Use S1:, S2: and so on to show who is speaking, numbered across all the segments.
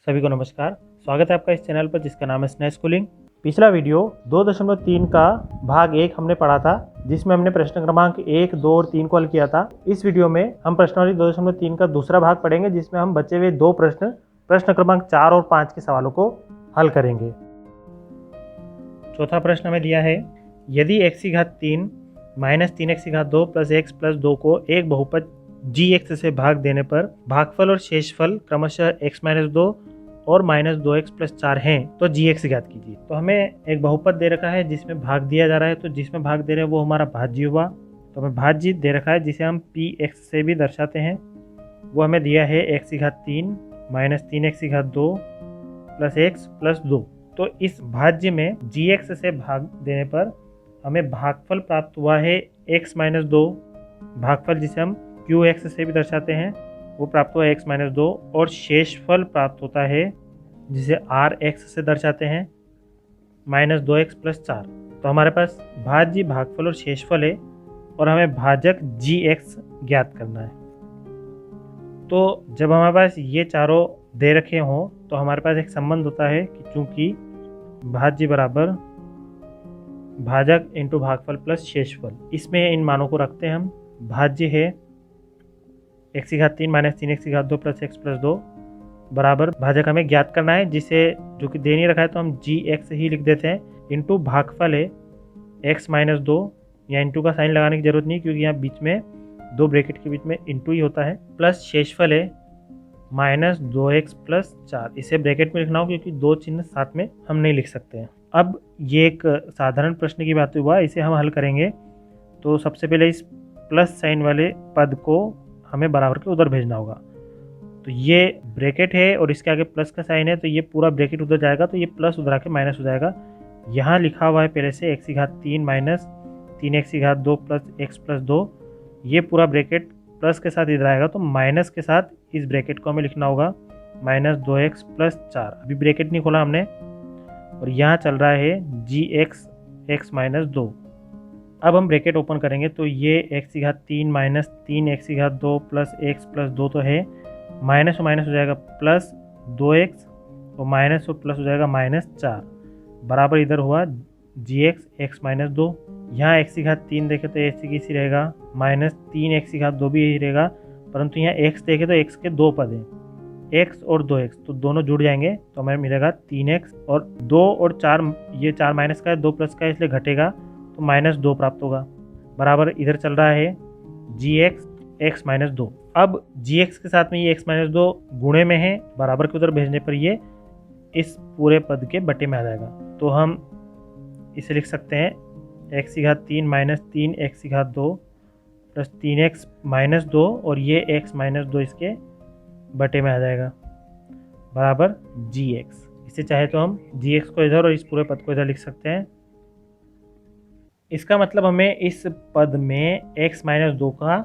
S1: सभी को नमस्कार। स्वागत है आपका इस चैनल पर जिसका नाम है स्नेह स्कूलिंग। पिछला वीडियो 2.3 का भाग 1 हमने पढ़ा था, जिसमें हमने प्रश्न क्रमांक 1, 2 और 3 को हल किया था। इस वीडियो में हम प्रश्नावली 2.3 का दूसरा भाग पढ़ेंगे, जिसमें हम बचे हुए दो प्रश्न क्रमांक 4 और 5 के सवालों को हल करेंगे। चौथा प्रश्न हमें दिया है, यदि x3 - 3x2 + x + 2 को एक बहुपद gx से भाग देने पर भागफल और शेषफल क्रमशः x-2 और -2x + 4 हैं, तो gx ज्ञात कीजिए। तो हमें एक बहुपद दे रखा है जिसमें भाग दिया जा रहा है, तो जिसमें भाग दे रहे हैं वो हमारा भाज्य हुआ। तो हमें भाज्य दे रखा है जिसे हम px से भी दर्शाते हैं। वो हमें दिया है x3 - 3x2 + x + 2। तो इस भाज्य में gx से भाग देने पर हमें भागफल प्राप्त हुआ है x-2, भागफल जिसे हम qx से भी दर्शाते हैं, वो प्राप्त हुआ x-2, और शेषफल प्राप्त होता है जिसे rx से दर्शाते हैं -2x + 4। तो हमारे पास भाज्य, भागफल और शेषफल है और हमें भाजक gx ज्ञात करना है। तो जब हमारे पास ये चारों दे रखे हों तो हमारे पास एक संबंध होता है कि चूंकि भाज्य बराबर भाजक इंटू भागफल प्लस शेषफल, इसमें इन मानों को रखते हैं हम। भाज्य है x3 - 3x2 + x + 2 बराबर भाजक हमें ज्ञात करना है, जिसे जो कि दे नहीं रखा है तो हम gx ही लिख देते हैं, इंटू भागफल है x-2, या इंटू का साइन लगाने की जरूरत नहीं क्योंकि यहाँ बीच में दो ब्रैकेट के बीच में इंटू ही होता है, प्लस शेषफल है -2x + 4। इसे ब्रैकेट में लिखना हो क्योंकि दो चिन्ह साथ में हम नहीं लिख सकते हैं। अब ये एक साधारण प्रश्न की बात हुआ, इसे हम हल करेंगे। तो सबसे पहले इस प्लस साइन वाले पद को हमें बराबर के उधर भेजना होगा। तो ये ब्रैकेट है और इसके आगे प्लस का साइन है, तो ये पूरा ब्रैकेट उधर जाएगा, तो ये प्लस उधर आके माइनस हो जाएगा। यहाँ लिखा हुआ है पहले से x3 - 3x2 + x + 2, ये पूरा ब्रैकेट प्लस के साथ इधर आएगा, तो माइनस के साथ इस ब्रैकेट को हमें लिखना होगा -2x + 4। अभी ब्रैकेट नहीं खोला हमने, और यहाँ चल रहा है gx x-2। अब हम ब्रैकेट ओपन करेंगे तो ये x3 - 3x2 + x + 2 तो है, माइनस और माइनस हो जाएगा +2x, और माइनस और प्लस हो जाएगा -4, बराबर इधर हुआ gx x-2। यहाँ x3 देखे तो ऐसी की सी रहेगा, -3x2 भी यही रहेगा, परंतु यहाँ x देखे तो x के दो पद हैं, x और 2x, तो दोनों जुड़ जाएंगे तो हमें मिलेगा 3x, और 2 और 4, ये 4 माइनस का है, 2 प्लस का है, इसलिए घटेगा तो -2 प्राप्त होगा। बराबर इधर चल रहा है gx x-2। अब gx के साथ में ये x-2 गुणे में है, बराबर के उधर भेजने पर ये इस पूरे पद के बटे में आ जाएगा। तो हम इसे लिख सकते हैं x3 - 3x2 + 3x-2, और ये x-2 इसके बटे में आ जाएगा, बराबर gx। इसे चाहे तो हम gx को इधर और इस पूरे पद को इधर लिख सकते हैं। इसका मतलब हमें इस पद में x-2 का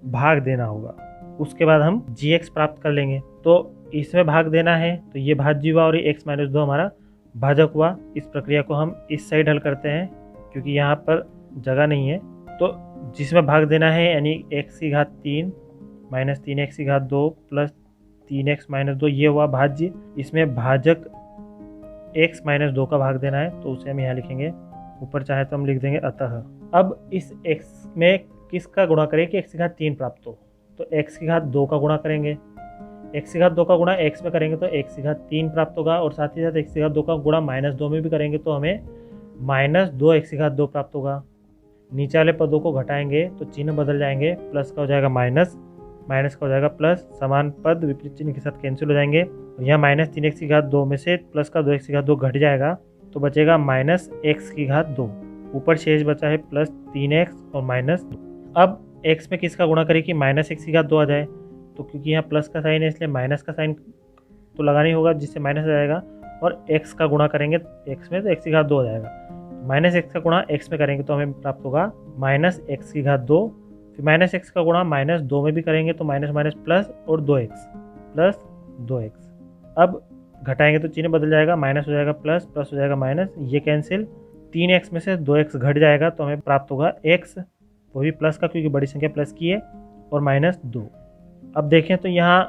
S1: भाग देना होगा, उसके बाद हम gx प्राप्त कर लेंगे। तो इसमें भाग देना है तो ये भाज्य हुआ और ये x-2 हमारा भाजक हुआ। इस प्रक्रिया को हम इस साइड हल करते हैं क्योंकि यहाँ पर जगह नहीं है। तो जिसमें भाग देना है यानी x3 - 3x2 + 3x-2, ये हुआ भाज्य। इसमें भाजक x-2 का भाग देना है, तो उसे हम यहाँ लिखेंगे, ऊपर चाहे तो हम लिख देंगे अतः। अब इस x में किसका गुणा करें कि x3 प्राप्त हो, तो x2 का गुणा करेंगे। x2 का गुणा x में करेंगे तो x3 प्राप्त होगा, और साथ ही साथ x2 का गुणा -2 में भी करेंगे तो हमें -2x2 प्राप्त होगा। नीचे वाले पदों को घटाएंगे तो चिन्ह बदल जाएंगे, प्लस का हो जाएगा माइनस, माइनस का हो जाएगा प्लस, समान पद विपरीत चिन्ह के साथ कैंसिल हो जाएंगे। और यहाँ -3x2 में से प्लस का 2x2 घट जाएगा, तो बचेगा -x2। ऊपर शेष बचा है +3x और -2। अब x में किसका गुणा करें कि -x2 आ जाए, तो क्योंकि यहाँ प्लस का साइन है इसलिए माइनस का साइन तो लगाना ही होगा, जिससे माइनस आ जाएगा, और x का गुणा करेंगे x में तो x2 हो जाएगा। -x का गुणा x में करेंगे तो हमें प्राप्त होगा -x2, फिर -x का गुणा -2 में भी करेंगे तो माइनस माइनस प्लस, और 2x + 2x। अब घटाएंगे तो चिन्ह बदल जाएगा, माइनस हो जाएगा प्लस, प्लस हो जाएगा माइनस, ये कैंसिल, 3x में से 2x घट जाएगा तो हमें प्राप्त होगा x, वो भी प्लस का क्योंकि बड़ी संख्या प्लस की है, और -2। अब देखें तो यहाँ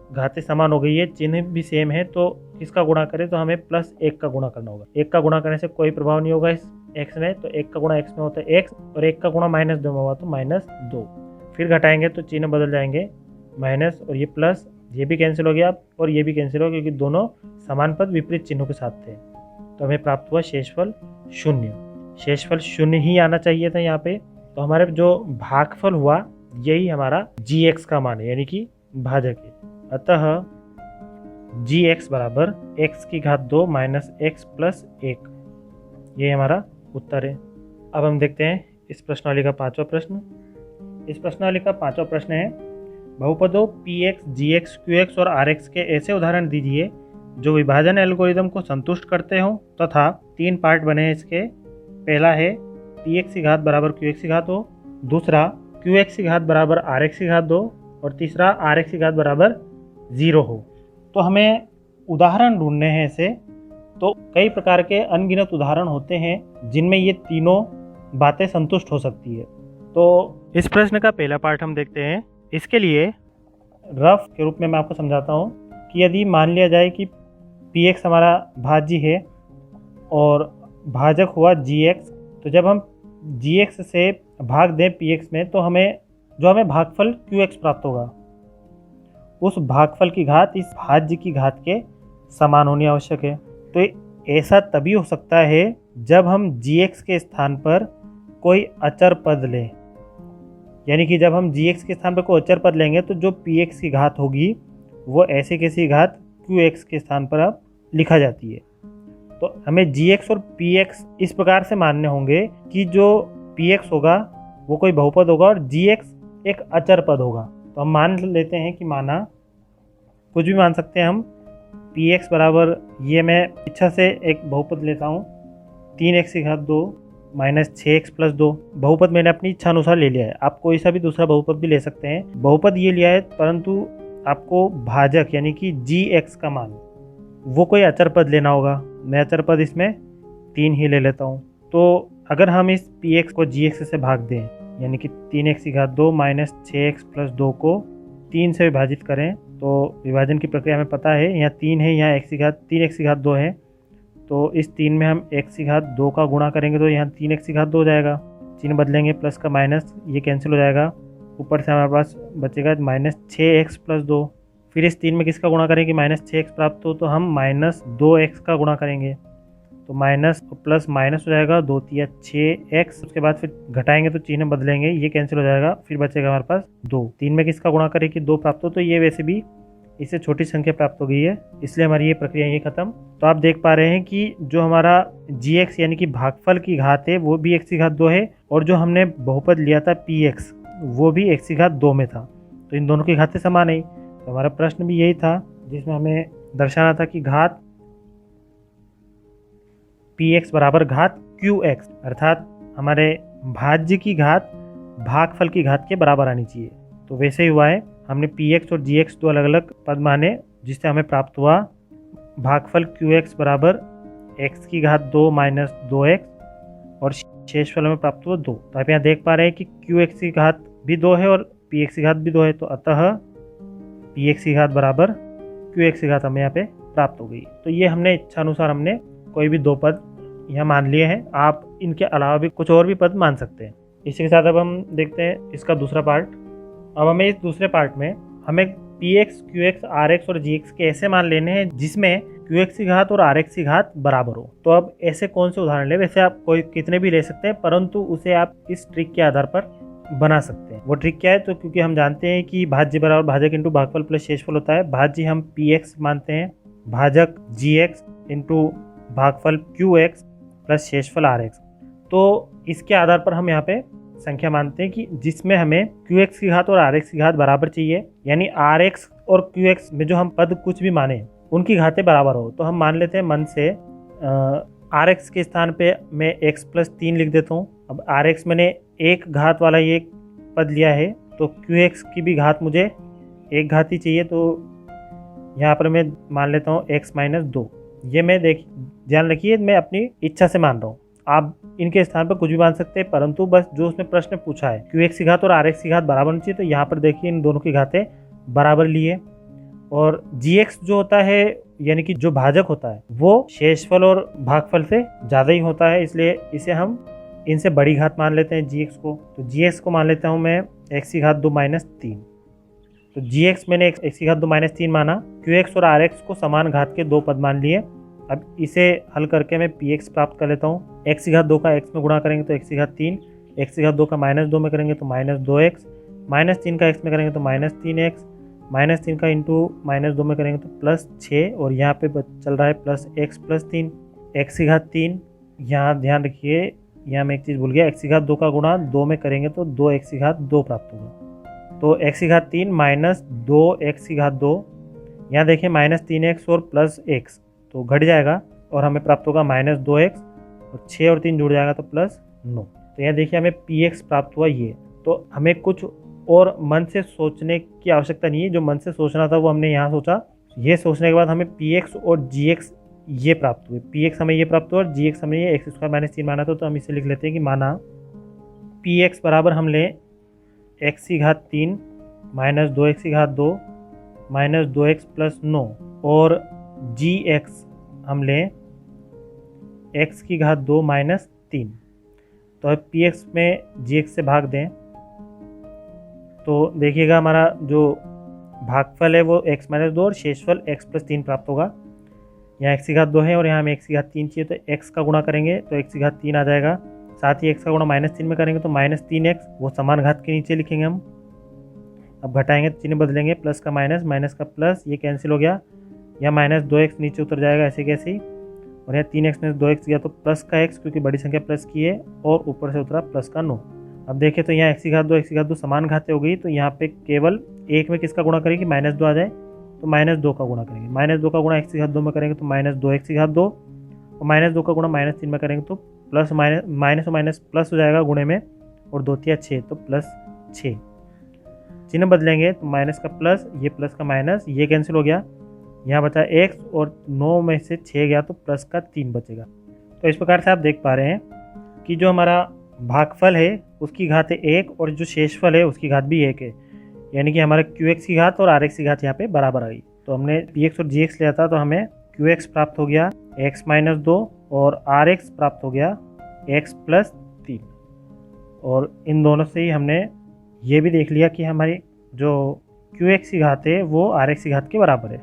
S1: घातें समान हो गई है, चिन्ह भी सेम है, तो किसका गुणा करें तो हमें +1 का गुणा करना होगा। 1 का गुणा करने से कोई प्रभाव नहीं होगा इस x में, तो 1 का गुणा x में होता है x, और 1 का गुणा -2 में होगा तो -2। फिर घटाएंगे तो चिन्ह बदल जाएंगे, माइनस और ये प्लस, ये भी कैंसिल हो गया और ये भी कैंसिल हो गया क्योंकि दोनों समान पद विपरीत चिन्हों के साथ थे। तो हमें प्राप्त हुआ शेषफल 0। शेषफल 0 ही आना चाहिए था यहाँ पे। तो हमारे जो भागफल हुआ यही हमारा gx का मान है, यानी कि भाजक है। अतः gx बराबर x⁻² - x + 1, ये हमारा उत्तर है। अब हम देखते हैं इस प्रश्नावली का 5वां प्रश्न। इस प्रश्नावली का 5वां प्रश्न है, बहुपदों px, gx, qx और rx के ऐसे उदाहरण दीजिए जो विभाजन एल्गोरिदम को संतुष्ट करते हो तथा 3 पार्ट बने हैं इसके। पहला है px बराबर qx, दूसरा qx बराबर rx, और तीसरा rx बराबर 0 हो। तो हमें उदाहरण ढूंढने हैं ऐसे। तो कई प्रकार के अनगिनत उदाहरण होते हैं जिनमें ये तीनों बातें संतुष्ट हो सकती है। तो इस प्रश्न का पहला पार्ट हम देखते हैं। इसके लिए रफ के रूप में मैं आपको समझाता हूँ कि यदि मान लिया जाए कि px हमारा भाज्य है और भाजक हुआ gx, तो जब हम gx से भाग दें px में तो हमें भागफल qx प्राप्त होगा। उस भागफल की घात इस भाज्य की घात के समान होनी आवश्यक है। तो ऐसा तभी हो सकता है जब हम gx के स्थान पर कोई अचर पद लें, यानी कि जब हम gx के स्थान पर कोई अचर पद लेंगे तो जो px की घात होगी वो ऐसे किसी घात qx के स्थान पर अब लिखा जाती है। तो हमें gx और px इस प्रकार से मानने होंगे कि जो px होगा वो कोई बहुपद होगा और gx एक अचर पद होगा। तो हम मान लेते हैं कि माना कुछ भी मान सकते हैं हम, px बराबर, ये मैं इच्छा से एक बहुपद लेता हूँ 3x⁻² - 6x + 2। बहुपद मैंने अपनी इच्छा अनुसार ले लिया है, आप कोई सा भी दूसरा बहुपद भी ले सकते हैं। बहुपद ये लिया है परंतु आपको भाजक यानी कि gx का मान वो कोई अचर पद लेना होगा। मैं अचर पद इसमें 3 ही ले लेता हूँ। तो अगर हम इस px को gx से भाग दें, यानी कि 3x⁻² - 6x + 2 को 3 से विभाजित करें, तो विभाजन की प्रक्रिया हमें पता है, यहाँ 3 है, यहाँ 3x⁻² है। तो इस 3 में हम x⁻² का गुणा करेंगे तो यहाँ 3x⁻² हो जाएगा। चिन्ह बदलेंगे, प्लस का माइनस, ये कैंसिल हो जाएगा। ऊपर से हमारे पास बचेगा -6x + 2। फिर इस 3 में किसका गुणा करें कि -6x प्राप्त हो, तो हम -2x का गुणा करेंगे। तो माइनस प्लस माइनस हो जाएगा, 2 × 6x। उसके बाद फिर घटाएंगे तो चिन्ह बदलेंगे, ये कैंसिल हो जाएगा। फिर बचेगा हमारे पास 2। 3 में किसका गुणा करें कि 2 प्राप्त हो, तो ये वैसे भी इससे छोटी संख्या प्राप्त हो गई है, इसलिए हमारी ये प्रक्रिया यही खत्म। तो आप देख पा रहे हैं कि जो हमारा gx यानी कि भागफल की घात है वो भी x⁻² है, और जो हमने बहुपद लिया था px वो भी x⁻² में था। तो इन दोनों की घातें समान है। तो हमारा प्रश्न भी यही था जिसमें हमें दर्शाना था कि घात px बराबर घात qx, अर्थात हमारे भाज्य की घात भागफल की घात के बराबर आनी चाहिए। तो वैसे ही हुआ है, हमने px और gx दो अलग अलग पद माने, जिससे हमें प्राप्त हुआ भागफल qx बराबर x⁻² - 2x, और शेषफल हमें प्राप्त हुआ 2। तो आप यहाँ देख पा रहे हैं कि qx की घात भी 2 है और px की घात भी 2 है। तो अतः px की घात बराबर qx की घात हमें यहाँ पे प्राप्त हो गई। तो ये हमने इच्छा अनुसार हमने कोई भी 2 पद यहाँ मान लिए हैं। आप इनके अलावा भी कुछ और भी पद मान सकते हैं। इसी के साथ अब हम देखते हैं इसका दूसरा पार्ट। अब हमें इस दूसरे पार्ट में हमें px, qx, rx और gx के ऐसे मान लेने हैं जिसमें qx की घात और rx की घात बराबर हो। तो अब ऐसे कौन से उदाहरण ले, वैसे आप कोई कितने भी ले सकते हैं, परंतु उसे आप इस ट्रिक के आधार पर बना सकते हैं। वो ट्रिक क्या है, तो क्योंकि हम जानते हैं कि भाज्य बराबर भाजक इंटू भागफल प्लस शेषफल होता है। भाज्य हम px मानते हैं, भाजक gx इंटू भागफल qx प्लस शेषफल rx। तो इसके आधार पर हम यहाँ पे संख्या मानते हैं कि जिसमें हमें qx की घात और rx की घात बराबर चाहिए, यानी rx और qx में जो हम पद कुछ भी माने उनकी घातें बराबर हो। तो हम मान लेते हैं मन से rx के स्थान पे मैं x + 3 लिख देता हूँ। अब rx मैंने एक घात वाला ये पद लिया है, तो qx की भी घात मुझे एक घात ही चाहिए। तो यहाँ पर मैं मान लेता हूँ x - 2। ये मैं ध्यान रखिए, मैं अपनी इच्छा से मान रहा हूँ, आप इनके स्थान पर कुछ भी मान सकते हैं, परंतु बस जो उसने प्रश्न पूछा है qx की घात और rx की घात बराबर होनी चाहिए। तो यहाँ पर देखिए इन दोनों की घातें बराबर ली है, और gx जो होता है यानी कि जो भाजक होता है वो शेषफल और भागफल से ज़्यादा ही होता है, इसलिए इसे हम इनसे बड़ी घात मान लेते हैं gx को। तो gx को मान लेता हूँ मैं x की घात 2 माइनस 3। तो gx मैंने x की घात 2 माइनस 3 माना, qx और rx को समान घात के दो पद मान लिए। अब इसे हल करके मैं px प्राप्त कर लेता हूँ। x की घात 2 का x में गुणा करेंगे तो x की घात 3, x की घात 2 का माइनस 2 में करेंगे तो माइनस 2x, माइनस 3 का x में करेंगे तो माइनस 3x, माइनस 3 का इंटू माइनस 2 में करेंगे तो प्लस 6, और यहाँ पे चल रहा है प्लस x प्लस 3, x की घात 3। यहाँ ध्यान रखिए, यहाँ मैं एक चीज़ भूल गया, x की घात 2 का गुणा 2 में करेंगे तो 2x की घात 2 प्राप्त होगा। तो x की घात 3 माइनस 2x की घात 2, यहाँ देखिए माइनस 3x और प्लस x तो घट जाएगा और हमें प्राप्त होगा माइनस 2x, और 6 और 3 जुड़ जाएगा तो प्लस 9। तो यहाँ देखिए हमें px प्राप्त हुआ ये। तो हमें कुछ और मन से सोचने की आवश्यकता नहीं है, जो मन से सोचना था वो हमने यहाँ सोचा। ये सोचने के बाद हमें px और gx ये प्राप्त हुए। px हमें ये प्राप्त हुआ और gx हमें ये x स्क्वायर माइनस 3 माना था, तो हम इसे लिख लेते हैं कि माना px बराबर हम लें x की घात 3 माइनस 2x की घात 2 माइनस 2x प्लस 9, और gx हम लें x की घात 2 माइनस 3। तो अब px में gx से भाग दें तो देखिएगा हमारा जो भागफल है वो x माइनस 2 और शेषफल x प्लस 3 प्राप्त होगा। यहाँ x की घात 2 है और यहाँ हमें x की घात 3 चाहिए, तो x का गुणा करेंगे तो x की घात 3 आ जाएगा। साथ ही x का गुणा माइनस 3 में करेंगे तो माइनस 3x, वो समान घात के नीचे लिखेंगे हम। अब घटाएंगे तो चिन्ह बदलेंगे, प्लस का माइनस, माइनस का प्लस, ये कैंसिल हो गया। यहाँ माइनस 2x नीचे उतर जाएगा ऐसे कैसे ही, और यहाँ 3x में 2x गया तो प्लस का x, क्योंकि बड़ी संख्या प्लस की है, और ऊपर से उतरा प्लस का 9। अब देखें तो यहाँ x की घात 2 x की घात 2 समान घातें हो गई, तो यहाँ पे केवल एक में किसका गुणा करेंगे, माइनस 2 आ जाए तो माइनस 2 का गुणा करेंगे। माइनस 2 का गुणा x की घात 2 में करेंगे तो माइनस 2x की घात 2, और माइनस 2 का गुणा माइनस 3 में करेंगे तो प्लस माइनस और माइनस प्लस हो जाएगा गुणे में, और 2 तिया 6 तो प्लस 6। चिन्ह बदलेंगे तो माइनस का प्लस, ये प्लस का माइनस, ये कैंसिल हो गया। यहाँ बचा x और 9 में से 6 गया तो प्लस का 3 बचेगा। तो इस प्रकार से आप देख पा रहे हैं कि जो हमारा भागफल है उसकी घात है 1 और जो शेषफल है उसकी घात भी 1 है, यानी कि हमारे qx की घात और rx की घात यहाँ पे बराबर आ गई। तो हमने px और gx लिया था तो हमें qx प्राप्त हो गया x माइनस 2 और rx प्राप्त हो गया x प्लस 3, और इन दोनों से ही हमने ये भी देख लिया कि हमारी जो qx की घात है वो rx की घात के बराबर है।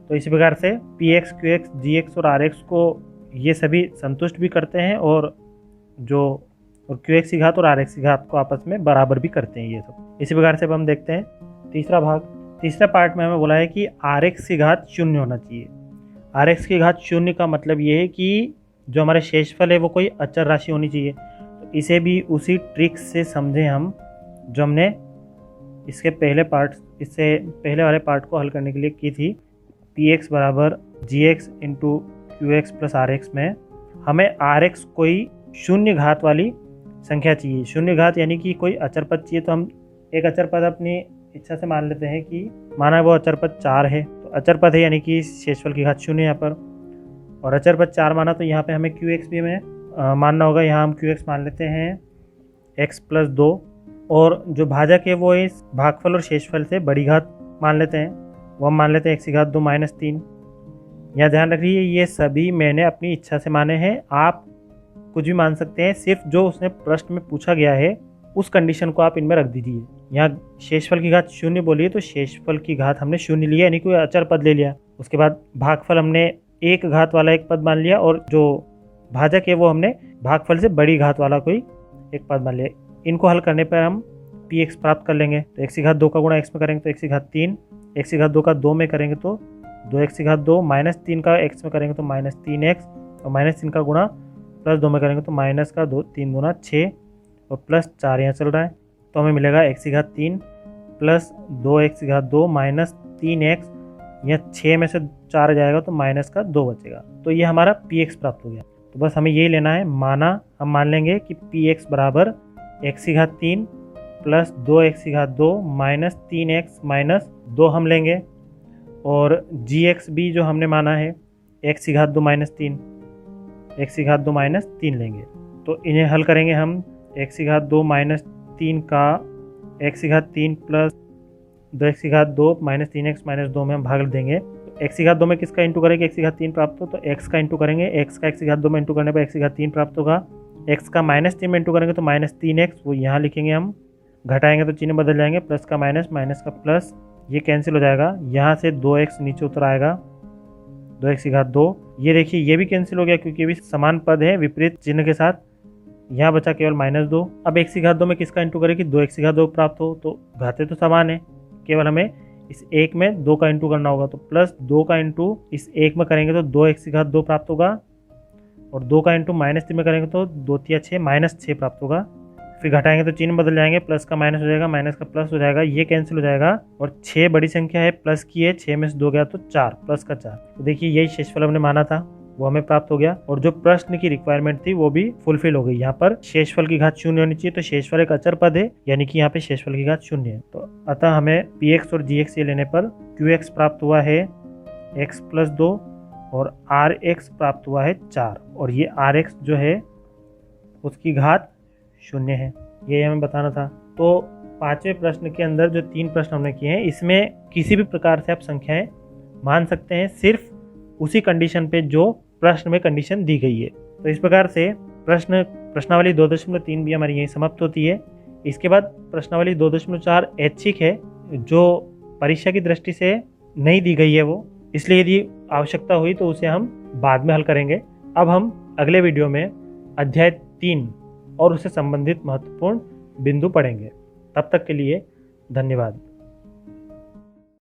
S1: तो इसी प्रकार से px, qx, gx और rx को ये सभी संतुष्ट भी करते हैं, और qx की घात और rx की घात को आपस में बराबर भी करते हैं ये सब। इसी प्रकार से अब हम देखते हैं तीसरा भाग। तीसरा पार्ट में हमें बोला है कि rx की घात 0 होना चाहिए। rx की घात 0 का मतलब ये है कि जो हमारे शेषफल है वो कोई अचर राशि होनी चाहिए। तो इसे भी उसी ट्रिक से समझें हम जो हमने इससे पहले वाले पार्ट को हल करने के लिए की थी। px बराबर gx into qx plus rx में हमें rx कोई शून्य घात वाली संख्या चाहिए। शून्य घात यानी कि कोई अचर पद चाहिए, तो हम एक अचर पद अपनी इच्छा से मान लेते हैं कि माना वो अचर पद 4 है, तो अचर पद है यानी कि शेषफल की घात 0 यहाँ पर, और अचर पद 4 माना तो यहाँ पे हमें qx भी हमें मानना होगा। यहाँ हम qx मान लेते हैं x प्लस 2, और जो भाजक है वो इस भागफल और शेषफल से बड़ी घात मान लेते हैं, वो हम मान लेते हैं x की घात 2 माइनस 3। यहाँ ध्यान रखिए ये सभी मैंने अपनी इच्छा से माने हैं, आप कुछ भी मान सकते हैं, सिर्फ जो उसने प्रश्न में पूछा गया है उस कंडीशन को आप इनमें रख दीजिए। यहाँ शेषफल की घात 0 बोली है तो शेषफल की घात हमने 0 लिया, यानी कोई अचर पद ले लिया। उसके बाद भागफल हमने एक घात वाला एक पद मान लिया, और जो भाजक है वो हमने भागफल से बड़ी घात वाला कोई एक पद मान लिया। इनको हल करने पर हम px प्राप्त कर लेंगे। तो x की घात 2 का गुणा x में करेंगे तो x की घात 3, x की घात 2 का 2 में करेंगे तो 2x की घात 2, माइनस 3 का x में करेंगे तो माइनस 3x, और माइनस 3 का गुणा प्लस 2 में करेंगे तो माइनस का 2, 3 गुना 6, और प्लस 4 यहाँ चल रहा है, तो हमें मिलेगा x की घात 3 प्लस 2x की घात 2 माइनस 3x, यहाँ 6 में से 4 जाएगा तो माइनस का 2 बचेगा। तो ये हमारा px प्राप्त हो गया। तो बस हमें यही लेना है, माना हम मान लेंगे कि px बराबर x की घात 3 प्लस 2x की घात 2 माइनस 3x माइनस 2 हम लेंगे, और gx भी जो हमने माना है x की घात 2 माइनस 3, x की घात 2 माइनस 3 लेंगे। तो इन्हें हल करेंगे हम, x की घात 2 माइनस 3 का x की घात 3 प्लस 2x⁻² माइनस 3x-2 में हम भाग देंगे। x⁻² में किसका इंटू करेंगे, x⁻³ प्राप्त हो तो x का इंटू करेंगे, x का x⁻² में इंटू करने पर x⁻³ प्राप्त होगा। x का -3 में इंटू करेंगे तो -3x, वो यहाँ लिखेंगे हम, घटाएंगे तो चिन्ह बदल जाएंगे, प्लस का माइनस, माइनस का प्लस, ये कैंसिल हो जाएगा। यहाँ से 2x नीचे उतर आएगा, 2x⁻²। ये देखिए ये भी कैंसिल हो गया क्योंकि ये भी समान पद है विपरीत चिन्ह के साथ। यहाँ बचा केवल -2। अब x⁻² में किसका इंटू करें कि 2x⁻² प्राप्त हो, तो घाते तो समान है, केवल हमें इस एक में 2 का इंटू करना होगा। तो प्लस 2 का इंटू इस एक में करेंगे तो 2x⁻² प्राप्त होगा, और 2 का इंटू -3 में करेंगे तो 2 × 6 -6 प्राप्त होगा। फिर घटाएंगे तो चिन्ह बदल जाएंगे, प्लस का माइनस हो जाएगा, माइनस का प्लस हो जाएगा, ये कैंसिल हो जाएगा। और 6 बड़ी संख्या है, प्लस की है, 6 में से 2 गया तो 4, प्लस का 4। तो देखिए यही शेषफल हमने माना था, वो हमें प्राप्त हो गया, और जो प्रश्न की रिक्वायरमेंट थी वो भी फुलफिल हो गई। यहाँ पर शेषफल की घात 0 होनी चाहिए, तो शेषफल एक अचर पद है, यानी कि यहाँ पे शेषफल की घात 0 है। तो अतः हमें px और gx ये लेने पर qx प्राप्त हुआ है x+2 और rx प्राप्त हुआ है 4, और ये rx जो है उसकी घात 0 है, ये हमें बताना था। तो 5वें प्रश्न के अंदर जो 3 प्रश्न हमने किए हैं, इसमें किसी भी प्रकार से आप संख्याएं मान सकते हैं, सिर्फ उसी कंडीशन पे जो प्रश्न में कंडीशन दी गई है। तो इस प्रकार से प्रश्नावली 2.3 भी हमारी यहीं समाप्त होती है। इसके बाद प्रश्नावली 2.4 ऐच्छिक है, जो परीक्षा की दृष्टि से नहीं दी गई है वो, इसलिए यदि आवश्यकता हुई तो उसे हम बाद में हल करेंगे। अब हम अगले वीडियो में अध्याय 3 और उससे संबंधित महत्वपूर्ण बिंदु पढ़ेंगे। तब तक के लिए धन्यवाद।